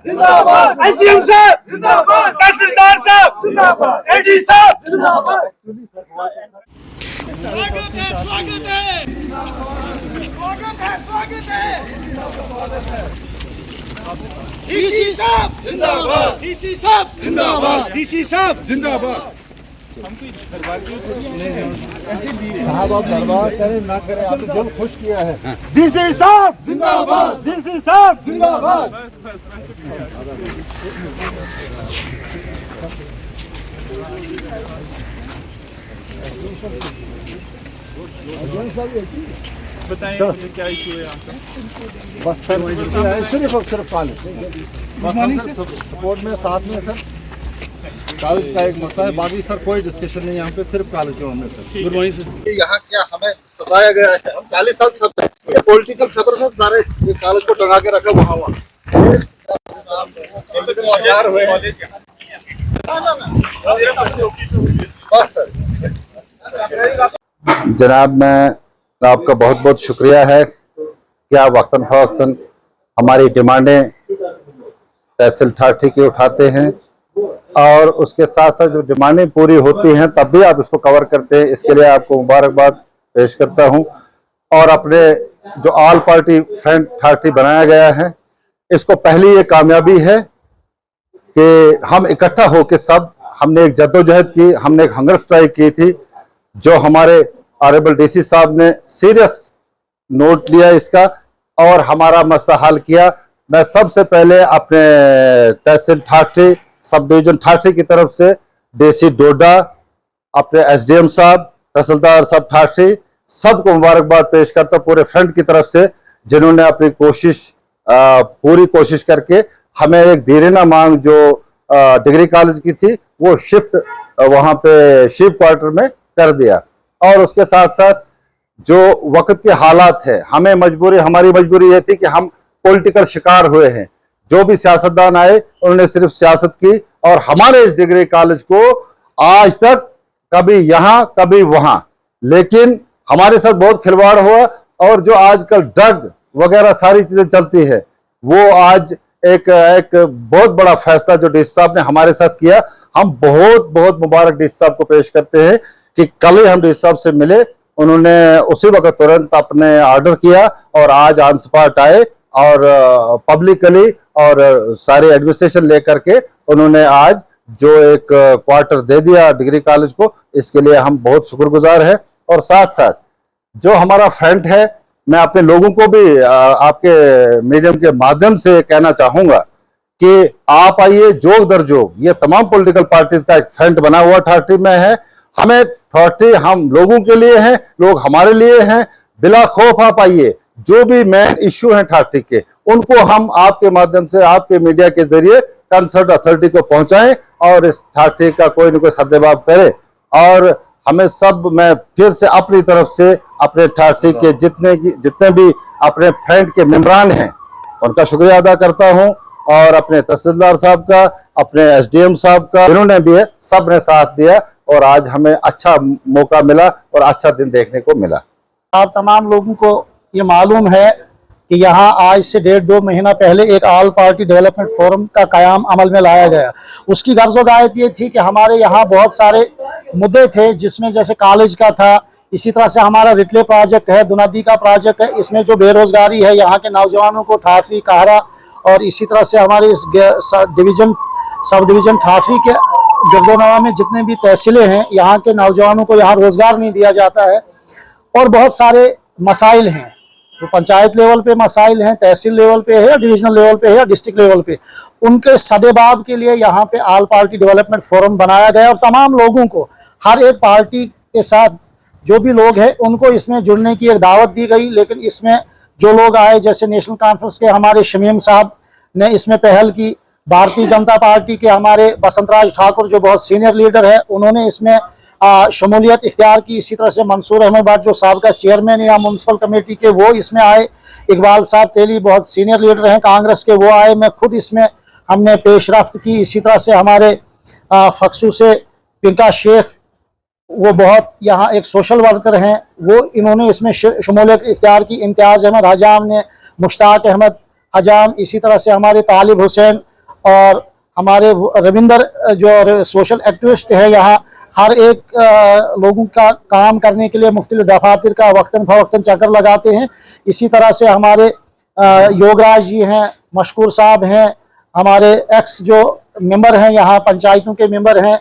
जिंदाबाद, ICM साहब जिंदाबाद, तहसीलदार साहब जिंदाबाद, AD साहब जिंदाबाद। स्वागत है, स्वागत है, स्वागत है, स्वागत है। डीसी साहब जिंदाबाद, डीसी साहब जिंदाबाद, डीसी साहब जिंदाबाद। साहब आप दरबार करें ना करें, आपने दिल खुश किया है। डीसी साहब जिंदाबाद, डीसी साहब जिंदाबाद। बताएं मुझे क्या इशू है यहाँ पे। बस सर सिर्फ और सिर्फ कॉलेज सपोर्ट में साथ में सर कॉलेज का एक मसला है, बाकी सर कोई डिस्कशन नहीं यहाँ पे, सिर्फ कॉलेज के मामले सर। Good morning sir. यहाँ क्या हमें सताया गया है, हम 40 साल सब पॉलिटिकल सबर में सारे कॉलेज को टंगा के रखा वहाँ बस सर। जनाब मैं आपका बहुत बहुत शुक्रिया है कि आप वक्तन फवक्तन हमारी डिमांडें तहसील ठाठी की उठाते हैं और उसके साथ साथ जो डिमांडें पूरी होती हैं तब भी आप इसको कवर करते हैं, इसके लिए आपको मुबारकबाद पेश करता हूं। और अपने जो ऑल पार्टी फ्रंट ठाठी बनाया गया है, इसको पहली ये कामयाबी है कि हम इकट्ठा होकर सब हमने एक जद्दोजहद की, हमने एक हंगर स्ट्राइक की थी जो हमारे ऑनरेबल डीसी साहब ने सीरियस नोट लिया इसका और हमारा मसला हल किया। मैं सबसे पहले अपने तहसील ठाठी सब डिवीजन ठाठी की तरफ से डीसी डोडा, अपने एसडीएम साहब, तहसीलदार साहब ठाठी, सबको मुबारकबाद पेश करता हूं पूरे फ्रंट की तरफ से, जिन्होंने अपनी कोशिश पूरी कोशिश करके हमें एक देरीना मांग जो डिग्री कॉलेज की थी वो शिफ्ट वहां पे शिप क्वार्टर में कर दिया। और उसके साथ साथ जो वक्त के हालात है, हमें मजबूरी, हमारी मजबूरी ये थी कि हम पॉलिटिकल शिकार हुए हैं। जो भी सियासतदान आए उन्होंने सिर्फ सियासत की और हमारे इस डिग्री कॉलेज को आज तक कभी यहाँ कभी वहां, लेकिन हमारे साथ बहुत खिलवाड़ हुआ। और जो आजकल ड्रग वगैरह सारी चीजें चलती है, वो आज एक बहुत बड़ा फैसला जो डीसी साहब ने हमारे साथ किया, हम बहुत बहुत मुबारक डीसी साहब को पेश करते हैं कि कल ही हम डीसी साहब से मिले, उन्होंने उसी वक्त तुरंत अपने ऑर्डर किया और आज ऑन स्पॉट आए और पब्लिकली और सारे एडमिनिस्ट्रेशन लेकर के उन्होंने आज जो एक क्वार्टर दे दिया डिग्री कॉलेज को, इसके लिए हम बहुत शुक्रगुजार हैं। और साथ साथ जो हमारा फ्रंट है, मैं अपने लोगों को भी आपके मीडियम के माध्यम से कहना चाहूंगा कि आप आइए, जोग दर जोग ये तमाम पॉलिटिकल पार्टीज का एक फ्रंट बना हुआ ठाठी में है। हमें ठाठी हम लोगों के लिए हैं, लोग हमारे लिए हैं, बिला खौफ आप आइए। जो भी मेन इश्यू हैं ठाठी के, उनको हम आपके माध्यम से, आपके मीडिया के जरिए कंसर्न अथॉरिटी को पहुंचाएं और इस ठाठी का कोई न कोई सद्देबाब करे। और हमें सब, मैं फिर से अपनी तरफ से अपने ठाठी के जितने भी अपने फ्रंट के मेंबरान हैं उनका शुक्रिया अदा करता हूं और अपने तहसीलदार साहब का, अपने एसडीएम साहब का, जिन्होंने भी सब ने साथ दिया और आज हमें अच्छा मौका मिला और अच्छा दिन देखने को मिला। आप तमाम लोगों को ये मालूम है कि यहाँ आज से 1.5-2 महीना पहले एक ऑल पार्टी डेवलपमेंट फोरम का कयाम अमल में लाया गया। उसकी गर्ज़ो गायत ये थी कि हमारे यहाँ बहुत सारे मुद्दे थे, जिसमें जैसे कॉलेज का था, इसी तरह से हमारा रिटले प्रोजेक्ट है, दुनादी का प्रोजेक्ट है, इसमें जो बेरोजगारी है यहाँ के नौजवानों को ठाठी, काहरा और इसी तरह से हमारे इस सब डिवीज़न ठाठी के गिरदोनवा में जितने भी तहसीलें हैं, यहाँ के नौजवानों को यहाँ रोजगार नहीं दिया जाता है और बहुत सारे मसाइल हैं। तो पंचायत लेवल पे मसाइल हैं, तहसील लेवल पे है, डिविजनल लेवल पे है या डिस्ट्रिक्ट लेवल पे, उनके सदेबाब के लिए यहाँ पे ऑल पार्टी डेवलपमेंट फोरम बनाया गया और तमाम लोगों को, हर एक पार्टी के साथ जो भी लोग हैं उनको इसमें जुड़ने की एक दावत दी गई। लेकिन इसमें जो लोग आए, जैसे नेशनल कॉन्फ्रेंस के हमारे शमीम साहब ने इसमें पहल की, भारतीय जनता पार्टी के हमारे बसंतराज ठाकुर जो बहुत सीनियर लीडर है उन्होंने इसमें शमूलियत इख्तियार की, इसी तरह से मंसूर अहमद भट्ट जो साबका चेयरमैन या म्यूनसिपल कमेटी के वो इसमें आए, इकबाल साहब तेली बहुत सीनियर लीडर हैं कांग्रेस के वो आए, मैं खुद इसमें हमने पेशरफ्त की। इसी तरह से हमारे फक्सू से पिंका शेख वो बहुत यहाँ एक सोशल वर्कर हैं, वो इन्होंने इसमें शमूलियत इख्तियार की। इम्तियाज़ अहमद हजाम ने, मुश्ताक अहमद हजाम, इसी तरह से हमारे तालिब हुसैन और हमारे रविंदर जो सोशल एक्टिविस्ट है यहाँ हर एक लोगों का काम करने के लिए मुख्तलिफ दफातर का वक्तन फवक्तन चक्कर लगाते हैं। इसी तरह से हमारे योगराज जी हैं, मशकूर साहब हैं, हमारे एक्स जो मेंबर हैं यहाँ पंचायतों के मेंबर हैं,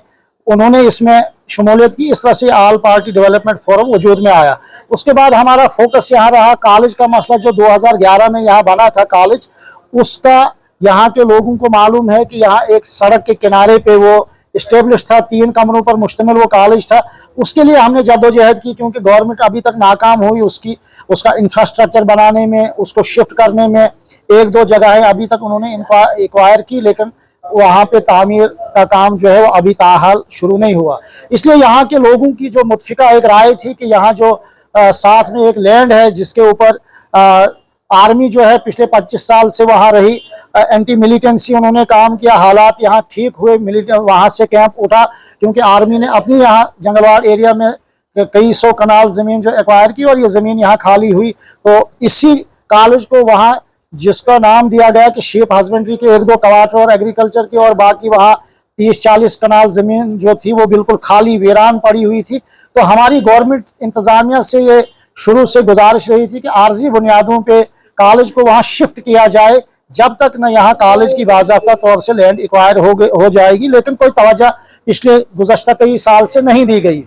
उन्होंने इसमें शमूलियत की। इस तरह से ऑल पार्टी डेवलपमेंट फोरम वजूद में आया। उसके बाद हमारा फोकस यहाँ रहा कॉलेज का मसला जो 2011 में यहाँ बना था कॉलेज, उसका यहाँ के लोगों को मालूम है कि यहाँ एक सड़क के किनारे पे वो इस्टेब्लिश था, 3 कमरों पर मुश्तमिल वो कॉलेज था। उसके लिए हमने जद्दोजहद की क्योंकि गवर्नमेंट अभी तक नाकाम हुई उसका इंफ्रास्ट्रक्चर बनाने में, उसको शिफ्ट करने में। 1-2 जगहें अभी तक उन्होंने एक्वायर की लेकिन वहाँ पे तामीर का काम जो है वो अभी ताहाल शुरू नहीं हुआ। इसलिए यहाँ के लोगों की जो मुत्फिका एक राय थी कि यहाँ जो साथ में एक लैंड है जिसके ऊपर आर्मी जो है पिछले 25 साल से वहाँ रही, एंटी मिलिटेंसी उन्होंने काम किया, हालात यहाँ ठीक हुए, वहाँ से कैंप उठा क्योंकि आर्मी ने अपनी यहाँ जंगलवाड़ एरिया में कई 100 कनाल ज़मीन जो एक्वायर की और ये ज़मीन यहाँ खाली हुई। तो इसी कॉलेज को वहाँ जिसका नाम दिया गया कि शीप हस्बेंड्री के 1-2 क्वार्टर और एग्रीकल्चर की, और बाकी वहाँ 30-40 कनाल ज़मीन जो थी वो बिल्कुल खाली वीरान पड़ी हुई थी। तो हमारी गवर्नमेंट इंतज़ामिया से ये शुरू से गुजारिश रही थी कि आर्जी बुनियादों पे कॉलेज को वहाँ शिफ्ट किया जाए जब तक न यहाँ कॉलेज की बाज़ाब्ता तौर से लैंड एक्वायर हो जाएगी। लेकिन कोई तवज्जो पिछले गुज़श्ता कई साल से नहीं दी गई।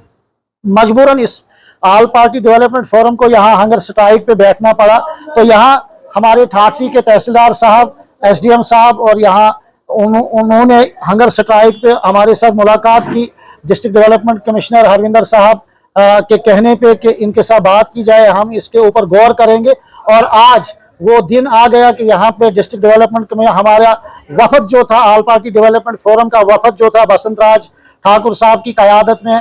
मजबूरन इस ऑल पार्टी डेवलपमेंट फोरम को यहाँ हंगर स्ट्राइक पे बैठना पड़ा। तो यहाँ हमारे ठाठरी के तहसीलदार साहब, SDM साहब और यहाँ उन्होंने हंगर स्ट्राइक पे हमारे साथ मुलाकात की। डिस्ट्रिक्ट डेवलपमेंट कमिश्नर हरविंदर साहब के कहने पे कि इनके साथ बात की जाए, हम इसके ऊपर गौर करेंगे। और आज वो दिन आ गया कि यहाँ पे डिस्ट्रिक्ट डेवलपमेंट में हमारा वफद जो था, ऑल पार्टी डेवलपमेंट फोरम का वफद जो था बसंत राज ठाकुर साहब की क़यादत में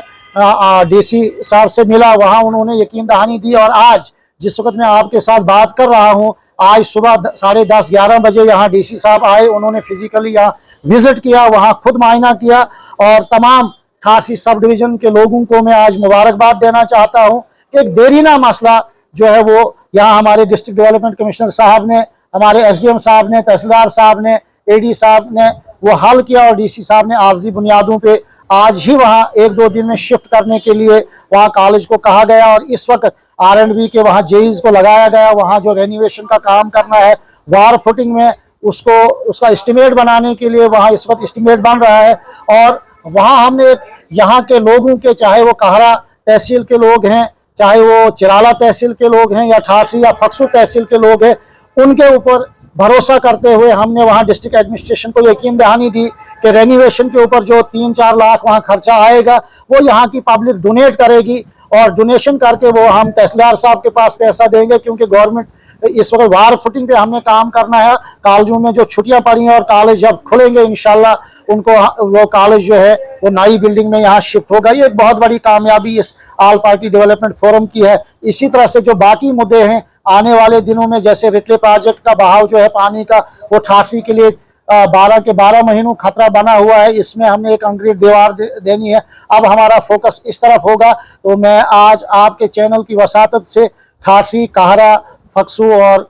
DC साहब से मिला। वहाँ उन्होंने यकीन दहानी दी और आज जिस वक्त मैं आपके साथ बात कर रहा हूँ, आज सुबह 10:30-11 बजे यहाँ DC साहब आए। उन्होंने फिजिकली यहाँ विजिट किया, वहाँ खुद मायना किया और तमाम ठाठरी सब डिवीज़न के लोगों को मैं आज मुबारकबाद देना चाहता हूँ कि एक देरीना मसला जो है वो यहाँ हमारे डिस्ट्रिक्ट डेवलपमेंट कमिश्नर साहब ने, हमारे SDM साहब ने, तहसीलदार साहब ने, AD साहब ने वो हल किया और DC साहब ने आर्जी बुनियादों पे आज ही वहाँ 1-2 दिन में शिफ्ट करने के लिए वहाँ कॉलेज को कहा गया। और इस वक्त R&B के वहाँ JEs को लगाया गया। वहाँ जो रेनोवेशन का काम करना है वार फुटिंग में उसका एस्टिमेट बनाने के लिए वहाँ इस वक्त एस्टिमेट बन रहा है। और वहाँ हमने यहाँ के लोगों के, चाहे वो कहरा तहसील के लोग हैं, चाहे वो चिराला तहसील के लोग हैं या ठाठरी या फक्सू तहसील के लोग हैं, उनके ऊपर भरोसा करते हुए हमने वहाँ डिस्ट्रिक्ट एडमिनिस्ट्रेशन को यकीन दहानी दी कि रेनोवेशन के ऊपर जो 3-4 लाख वहाँ खर्चा आएगा वो यहाँ की पब्लिक डोनेट करेगी और डोनेशन करके वो हम तहसीलदार साहब के पास पैसा देंगे। क्योंकि गवर्नमेंट इस वक्त वार फुटिंग पे हमने काम करना है। कॉलेजों में जो छुट्टियां पड़ी हैं और कॉलेज जब खुलेंगे इंशाल्लाह उनको वो कॉलेज जो है वो नई बिल्डिंग में यहाँ शिफ्ट होगा। ये एक बहुत बड़ी कामयाबी इस ऑल पार्टी डेवलपमेंट फोरम की है। इसी तरह से जो बाकी मुद्दे हैं आने वाले दिनों में, जैसे रिटले प्रोजेक्ट का बहाव जो है पानी का, वो ठाठरी के लिए 12 के 12 महीनों खतरा बना हुआ है। इसमें हमने एक कंक्रीट दीवार देनी है। अब हमारा फोकस इस तरफ होगा। तो मैं आज आपके चैनल की वसातत से ठाठरी, कहरा, फक्सू और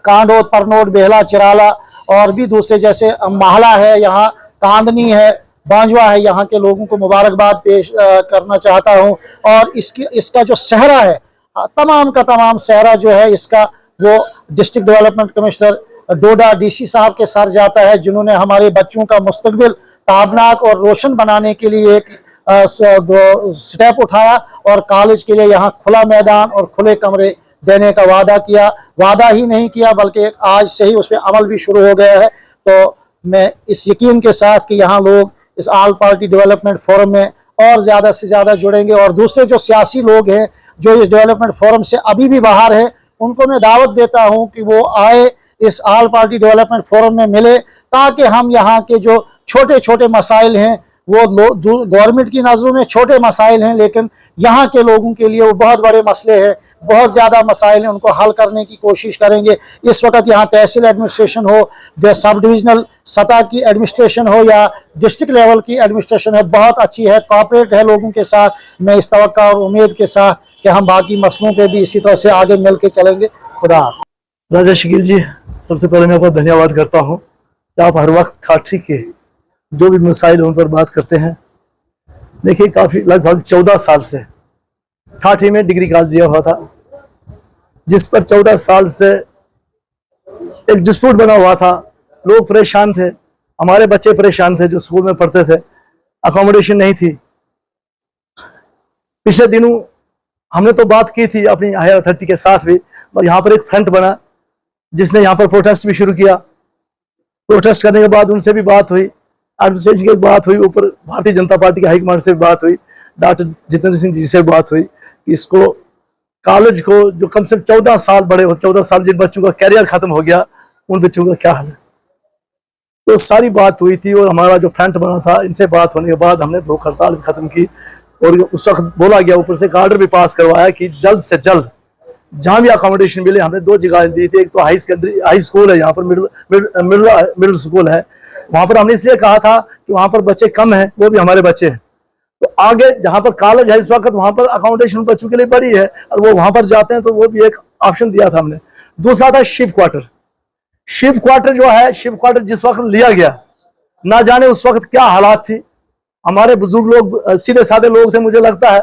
कांडोद, परनोड, बेहला, चिराला और भी दूसरे जैसे महला है, यहाँ कांदनी है, बांजवा है, यहाँ के लोगों को मुबारकबाद पेश करना चाहता हूँ। और इसका जो सहरा है, तमाम का तमाम सहरा जो है इसका, वो डिस्ट्रिक्ट डेवलपमेंट कमिश्नर डोडा DC साहब के सर जाता है, जिन्होंने हमारे बच्चों का मुस्तकबिल ताबनाक और रोशन बनाने के लिए एक स्टेप उठाया और कॉलेज के लिए यहाँ खुला मैदान और खुले कमरे देने का वादा किया। वादा ही नहीं किया बल्कि आज से ही उस पर अमल भी शुरू हो गया है। तो मैं इस यकीन के साथ कि यहाँ लोग इस ऑल पार्टी डेवलपमेंट फोरम में और ज़्यादा से ज़्यादा जुड़ेंगे और दूसरे जो सियासी लोग हैं जो इस डेवलपमेंट फोरम से अभी भी बाहर हैं, उनको मैं दावत देता हूँ कि वो आए, इस ऑल पार्टी डेवलपमेंट फोरम में मिले, ताकि हम यहाँ के जो छोटे छोटे मसाइल हैं वो गवर्नमेंट की नज़रों में छोटे मसाइल हैं, लेकिन यहाँ के लोगों के लिए वो बहुत बड़े मसले हैं, बहुत ज़्यादा मसाइल हैं, उनको हल करने की कोशिश करेंगे। इस वक्त यहाँ तहसील एडमिनिस्ट्रेशन हो, सब डिविजनल सतह की एडमिनिस्ट्रेशन हो या डिस्ट्रिक्ट लेवल की एडमिनिस्ट्रेशन है, बहुत अच्छी है, कोऑपरेट है लोगों के साथ। मैं इस तवक्का और उम्मीद के साथ कि हम बाकी मसलों पर भी इसी तरह से आगे मिल के चलेंगे। खुदा। राजा शकील जी, सबसे पहले मैं आपका धन्यवाद करता हूँ कि आप हर वक्त ठाठी के जो भी मसाइल उन पर बात करते हैं। देखिए काफी लगभग 14 साल से ठाठी में डिग्री कॉलेज दिया हुआ था, जिस पर 14 साल से एक डिस्प्यूट बना हुआ था। लोग परेशान थे, हमारे बच्चे परेशान थे जो स्कूल में पढ़ते थे, अकोमोडेशन नहीं थी। पिछले दिनों हमने तो बात की थी अपनी हायर अथॉरिटी के साथ भी, और यहाँ पर एक फ्रंट बना जिसने यहाँ पर प्रोटेस्ट भी शुरू किया। प्रोटेस्ट करने के बाद उनसे भी बात हुई, एडमिनिस्ट्रेशन की बात हुई, ऊपर भारतीय जनता पार्टी के हाईकमांड से भी बात हुई, डॉक्टर जितेंद्र सिंह जी से बात हुई कि इसको कॉलेज को जो कम से कम 14 साल बड़े हो, 14 साल जिन बच्चों का कैरियर खत्म हो गया, उन बच्चों का क्या हाल है। तो सारी बात हुई थी और हमारा जो फ्रंट बना था, इनसे बात होने के बाद हमने भूख हड़ताल भी खत्म की। और उस वक्त बोला गया, ऊपर से एक ऑर्डर भी पास करवाया कि जल्द से जल्द जहां भी अकोमोडेशन मिले। हमने 2 जगह दी थी, एक तो हाई स्कूल है, यहाँ पर मिडिल स्कूल है, वहां पर हमने इसलिए कहा था कि वहां पर बच्चे कम हैं, वो भी हमारे बच्चे हैं। तो आगे जहां पर कॉलेज है इस वक्त, वहां पर अकोमोडेशन बच्चों के लिए बड़ी है और वो वहां पर जाते हैं, तो वो भी एक ऑप्शन दिया था हमने। दूसरा था शिफ्ट क्वार्टर। शिफ्ट क्वार्टर जो है, शिफ्ट क्वार्टर जिस वक्त लिया गया, ना जाने उस वक्त क्या हालात थी। हमारे बुजुर्ग लोग सीधे साधे लोग थे, मुझे लगता है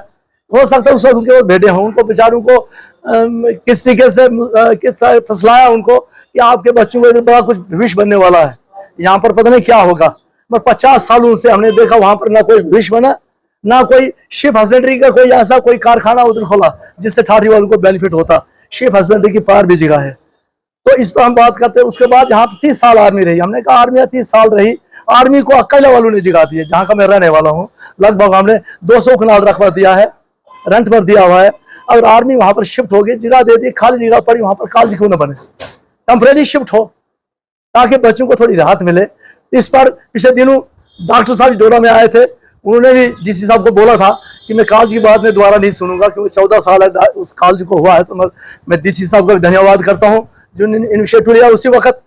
हो सकता है उस वक्त उनके वो भेड़े हों, उनको बेचारों को किस तरीके से फसलाया उनको कि आपके बच्चों को बड़ा कुछ भविष्य बनने वाला है, यहाँ पर पता नहीं क्या होगा। मैं 50 सालों से हमने देखा वहां पर ना कोई भविष्य बना, ना कोई शिप हस्बेंड्री का कोई ऐसा कोई कारखाना उधर खोला जिससे ठाठी वालों को बेनिफिट होता। शिप हस्बेंड्री की पार भी जगह है, तो इस पर हम बात करते हैं। उसके बाद यहाँ पर 30 साल आर्मी रही, हमने कहा आर्मी 30 साल रही, आर्मी को अकेला वालों ने जगह दी है। जहां का मैं रहने वाला हूँ, लगभग हमने 200 कनाल रकबा दिया है, रेंट पर दिया हुआ है। अगर आर्मी वहां पर शिफ्ट होगी, जगह दे दी, खाली जगह पड़ी, वहां पर कॉलेज क्यों ना बने, टेम्परेरी शिफ्ट हो ताकि बच्चों को थोड़ी राहत मिले। इस पर पिछले दिनों डॉक्टर साहब डोडा में आए थे, उन्होंने भी डीसी साहब को बोला था कि मैं कॉलेज की बात में दोबारा नहीं सुनूंगा, क्योंकि 14 साल है उस कॉलेज को हुआ है। तो मैं डीसी साहब का भी धन्यवाद करता हूँ जो इनिशिएटिव लिया उसी वक्त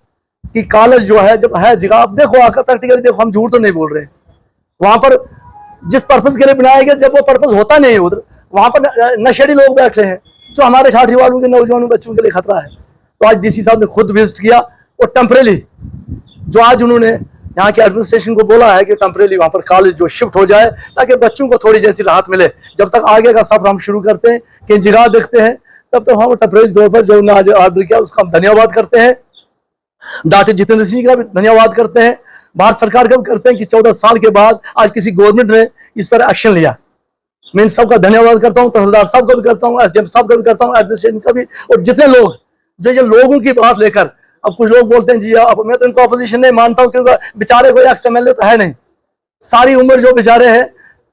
कि कॉलेज जो है जब है जगह, आप देखो आकर प्रैक्टिकली देखो, हम झूठ तो नहीं बोल रहे। वहां पर जिस पर्पज के लिए बनाया गया, जब वो पर्पज होता नहीं है उधर, वहां पर नशेड़ी लोग बैठ रहे हैं जो हमारे ठाठी वालों के नौजवानों बच्चों के लिए खतरा है। तो आज डीसी साहब ने खुद विजिट किया और टेम्परेरी जो आज उन्होंने यहाँ के एडमिनिस्ट्रेशन को बोला है कि टेम्परेरी वहां पर कॉलेज जो शिफ्ट हो जाए ताकि बच्चों को थोड़ी जैसी राहत मिले। जब तक आगे का सफर हम शुरू करते हैं कि जगह देखते हैं, तब तक हम टेम्परेरी तौर पर जो उन्होंने आज ऑर्डर किया उसका हम धन्यवाद करते हैं। डॉक्टर जितेंद्र सिंह का भी धन्यवाद करते हैं, भारत सरकार का भी करते हैं कि 14 साल के बाद आज किसी गवर्नमेंट ने इस पर एक्शन लिया। मैं इन सबका धन्यवाद करता हूँ, तहसीलदार साहब का भी करता हूँ, एसडीएम साहब का भी करता हूँ, एडमिनिस्ट्रेशन का भी, और जितने लोग जो ये लोगों की बात लेकर। अब कुछ लोग बोलते हैं जी अब मैं तो इनको अपोजिशन नहीं मानता हूँ क्योंकि बेचारे कोई एक्स एमएलए तो है नहीं, सारी उम्र जो बेचारे हैं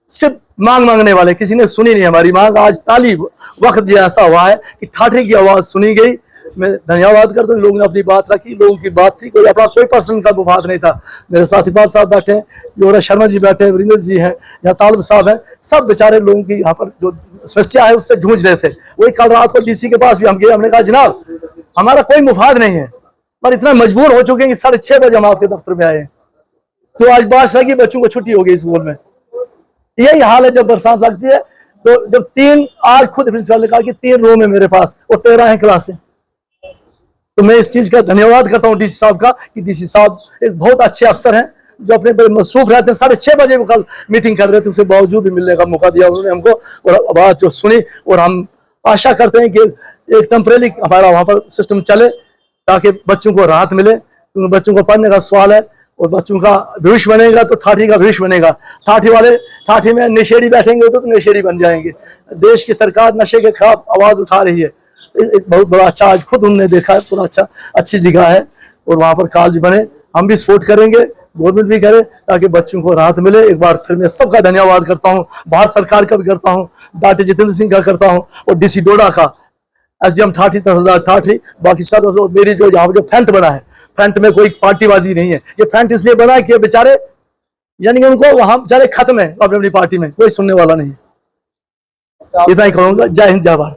सिर्फ मांग मांगने वाले, किसी ने सुनी नहीं हमारी मांग। आज पहली वक्त ये ऐसा हुआ है कि ठाठी की आवाज सुनी गई। मैं धन्यवाद करता हूँ, लोगों ने अपनी बात रखी, लोगों की बात थी, कोई अपना कोई पर्सन का मुफाद नहीं था। मेरे साथ इकबाल साहब बैठे हैं, योरा शर्मा जी बैठे हैं, वीरेंद्र जी हैं, यहाँ तालिब साहब हैं, सब बेचारे लोगों की यहाँ पर जो समस्या है उससे जूझ रहे थे। वही कल रात को डीसी के पास भी हम गए, हमने कहा जनाब हमारा कोई मुफाद नहीं है, पर इतना मजबूर हो चुके हैं कि 6:30 बजे हम आपके दफ्तर में आए। तो आज बादशाह की बच्चों को छुट्टी हो गई स्कूल में, यही हाल है। जब बरसात लगती है तो जब 3 आज खुद प्रिंसिपल ने कहा कि 3 रूम है मेरे पास और 13 है क्लासें। तो मैं इस चीज का धन्यवाद करता हूँ डीसी साहब का कि डीसी साहब एक बहुत अच्छे अफसर हैं जो अपने बड़े मसरूफ रहते हैं। 6:30 बजे वो कल मीटिंग कर रहे थे, उसके बावजूद भी मिलने का मौका दिया उन्होंने हमको और बात जो सुनी। और हम आशा करते हैं कि एक टेम्परेरी हमारा वहाँ पर सिस्टम चले ताकि बच्चों को राहत मिले, क्योंकि बच्चों को पढ़ने का सवाल है और बच्चों का भविष्य बनेगा तो ठाठी का भविष्य बनेगा। ठाठी वाले ठाठी में नशेड़ी बैठेंगे तो नशेड़ी बन जाएंगे। देश की सरकार नशे के खिलाफ आवाज उठा रही है, एक बहुत बड़ा अच्छा आज खुद उन्होंने देखा है, पूरा अच्छी जगह है और वहाँ पर कॉलेज बने। हम भी सपोर्ट करेंगे, गवर्नमेंट भी करे ताकि बच्चों को राहत मिले। एक बार फिर मैं सबका धन्यवाद करता हूँ, भारत सरकार का भी करता हूँ, डॉक्टर जितेंद्र सिंह का करता हूँ और डीसी डोडा का, एसडीएम ठाठी, तहसीलदार ठाठी, बाकी सब। मेरी जो यहाँ जो फ्रंट बना है, फ्रंट में कोई पार्टीबाजी नहीं है। ये फ्रंट इसलिए बना है कि बेचारे यानी कि उनको वहां बेचारे खत्म है अपनी अपनी पार्टी में, कोई सुनने वाला नहीं। इतना ही कहूँगा। जय हिंद, जय भारत।